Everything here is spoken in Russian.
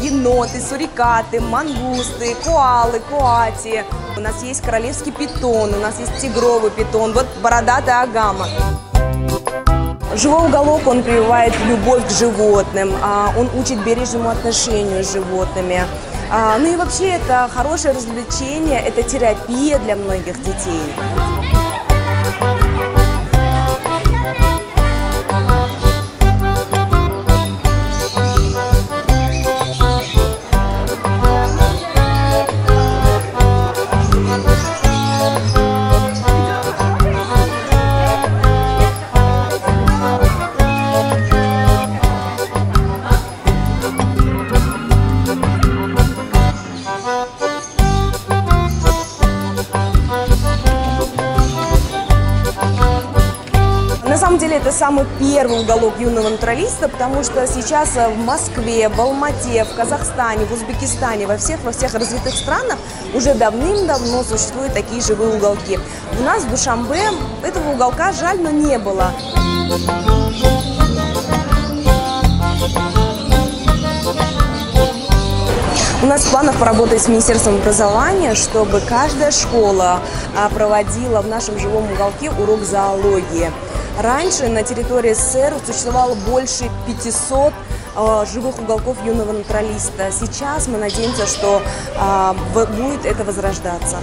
Еноты, сурикаты, мангусты, коалы, коати. У нас есть королевский питон, у нас есть тигровый питон, вот бородатая агама. Живой уголок, он прививает любовь к животным, он учит бережному отношению с животными. Ну и вообще это хорошее развлечение, это терапия для многих детей. На самом деле это самый первый уголок юного натуралиста, потому что сейчас в Москве, в Алмате, в Казахстане, в Узбекистане, во всех развитых странах уже давным-давно существуют такие живые уголки. У нас в Душанбе этого уголка, жаль, но не было. У нас в планах поработать с Министерством образования, чтобы каждая школа проводила в нашем живом уголке урок зоологии. Раньше на территории СССР существовало больше 500 живых уголков юного натуралиста. Сейчас мы надеемся, что будет это возрождаться.